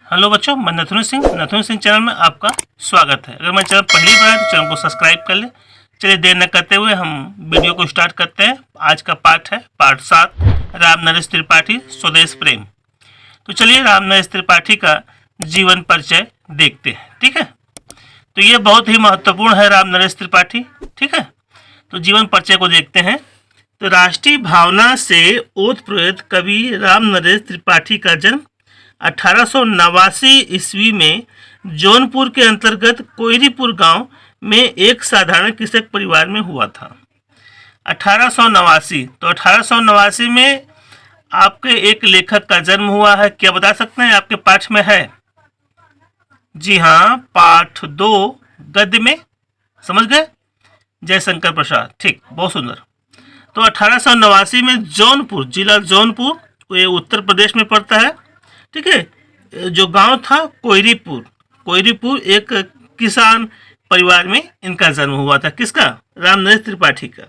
Hello बच्चों, मैं नथुन Singh channel में आपका स्वागत है। अगर मैं चैनल पहली बार है तो चैनल को सब्सक्राइब कर ले। चलिए देर न करते हुए हम वीडियो को स्टार्ट करते हैं। आज का पार्ट है पार्ट 7, राम नरेश त्रिपाठी स्वदेश प्रेम। तो चलिए राम नरेश त्रिपाठी का जीवन परिचय देखते हैं। ठीक है, तो ये बहुत ही महत्वपूर्ण है राम नरेश त्रिपाठी। ठीक है, तो जीवन परिचय को देखते हैं। तो राष्ट्रीय भावना से ओतप्रोत कवि राम नरेश त्रिपाठी का जन्म 1889 ईस्वी में जौनपुर के अंतर्गत कोयरीपुर गांव में एक साधारण कृषक परिवार में हुआ था। 1889, तो 1889 में आपके एक लेखक का जन्म हुआ है। क्या बता सकते हैं? आपके पाठ में है। जी हाँ, पाठ 2 गद्य में, समझ गए? जयशंकर प्रसाद। ठीक, बहुत सुंदर। तो 1889 में जौनपुर, जिला जौनपुर, ये उत्तर प्रदेश में पड़ता है। ठीक है, जो गांव था कोयरीपुर एक किसान परिवार में इनका जन्म हुआ था। किसका? राम नरेश त्रिपाठी का।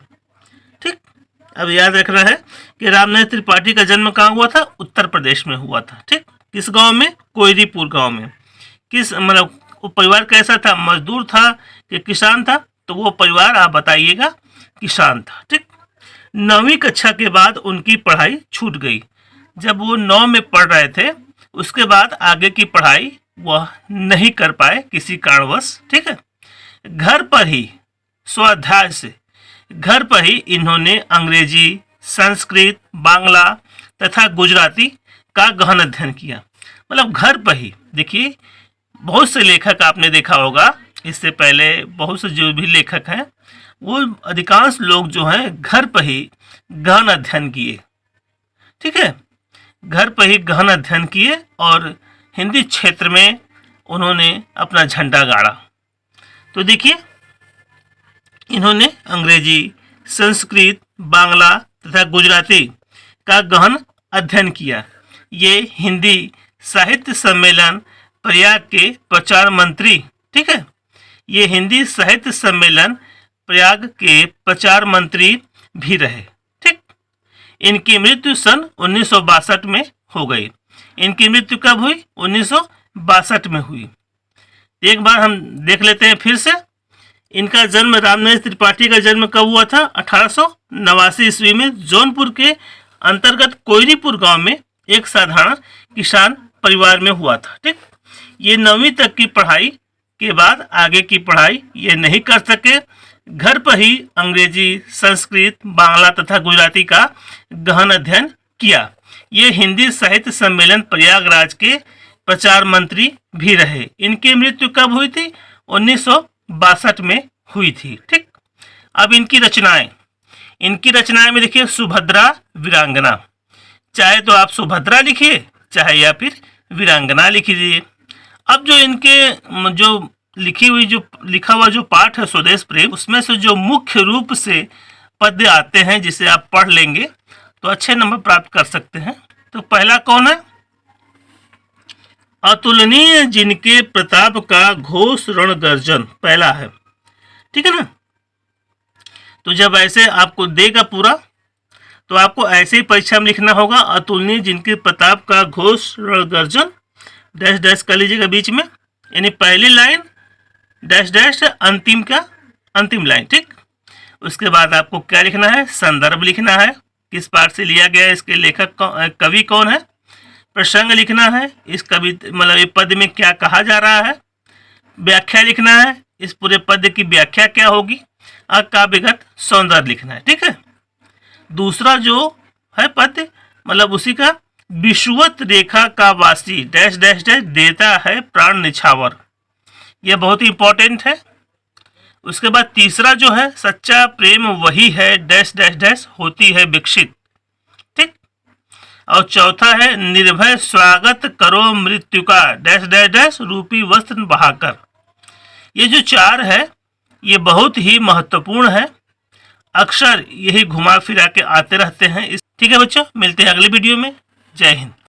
ठीक, अब याद रखना है कि राम नरेश त्रिपाठी का जन्म कहाँ हुआ था? उत्तर प्रदेश में हुआ था। ठीक, किस गांव में? कोयरीपुर गांव में। किस मतलब वो परिवार कैसा था? मजदूर था कि किसान था? तो वो परिवार आप बताइएगा, किसान था। ठीक, 9वीं कक्षा के बाद उनकी पढ़ाई छूट गई। जब वो 9 में पढ़ रहे थे, उसके बाद आगे की पढ़ाई वह नहीं कर पाए किसी कारणवश। ठीक है, घर पर ही स्वाध्याय से घर पर ही इन्होंने अंग्रेजी, संस्कृत, बांग्ला तथा गुजराती का गहन अध्ययन किया। मतलब घर पर ही। देखिए, बहुत से लेखक आपने देखा होगा, इससे पहले बहुत से जो भी लेखक हैं, वो अधिकांश लोग जो हैं घर पर ही गहन अध्ययन किए। ठीक है, घर पर ही गहन अध्ययन किए और हिंदी क्षेत्र में उन्होंने अपना झंडा गाड़ा। तो देखिए, इन्होंने अंग्रेजी, संस्कृत, बांग्ला तथा गुजराती का गहन अध्ययन किया। ये हिंदी साहित्य सम्मेलन प्रयाग के प्रचार मंत्री। ठीक है, ये हिंदी साहित्य सम्मेलन प्रयाग के प्रचार मंत्री भी रहे। ठीक, इनकी मृत्यु सन 1962 में हो गई। इनकी मृत्यु कब हुई? 1962 में हुई। एक बार हम देख लेते हैं फिर से। इनका जन्म, राम नरेश त्रिपाठी का जन्म कब हुआ था? 1889 ईस्वी में जौनपुर के अंतर्गत कोयरीपुर गांव में एक साधारण किसान परिवार में हुआ था। ठीक, ये 9वीं तक की पढ़ाई के बाद आगे की पढ़ाई ये नहीं कर सके। घर पर ही अंग्रेजी, संस्कृत, बांग्ला तथा गुजराती का गहन अध्ययन किया। ये हिंदी साहित्य सम्मेलन प्रयागराज के प्रचार मंत्री भी रहे। इनकी मृत्यु कब हुई थी? 1962 में हुई थी। ठीक, अब इनकी रचनाएं में देखिए, सुभद्रा वीरांगना। चाहे तो आप सुभद्रा लिखिए, चाहे या फिर वीरांगना लिख लीजिए। अब जो इनके जो लिखा हुआ जो पाठ है स्वदेश प्रेम, उसमें से जो मुख्य रूप से पद्य आते हैं, जिसे आप पढ़ लेंगे तो अच्छे नंबर प्राप्त कर सकते हैं। तो पहला कौन है? अतुलनीय जिनके प्रताप का घोष रण गर्जन, पहला है। ठीक है ना? तो जब ऐसे आपको देगा पूरा, तो आपको ऐसे ही परीक्षा में लिखना होगा, अतुलनीय जिनके प्रताप का घोष रण गर्जन, डैश डैश कर लीजिएगा बीच में, यानी पहली लाइन डैश डैश, अंतिम लाइन। ठीक, उसके बाद आपको क्या लिखना है? संदर्भ लिखना है, किस पाठ से लिया गया है, इसके लेखक कवि कौन है, प्रसंग लिखना है, इस कवि मतलब ये पद में क्या कहा जा रहा है, व्याख्या लिखना है, इस पूरे पद की व्याख्या क्या होगी, और काव्यगत सौंदर्य लिखना है। ठीक है, दूसरा जो है पद, मतलब उसी का, विषुवत रेखा का वासी डैश डैश डैश देता है प्राण निछावर, यह बहुत ही इंपॉर्टेंट है। उसके बाद तीसरा जो है, सच्चा प्रेम वही है डैश डैश डैश होती है विकसित। ठीक, और चौथा है, निर्भय स्वागत करो मृत्यु का डैश डैश डैश रूपी वस्त्र बहाकर। ये जो 4 है, ये बहुत ही महत्वपूर्ण है। अक्सर यही घुमा फिरा के आते रहते हैं। ठीक है बच्चों, मिलते हैं अगले वीडियो में। जय हिंद।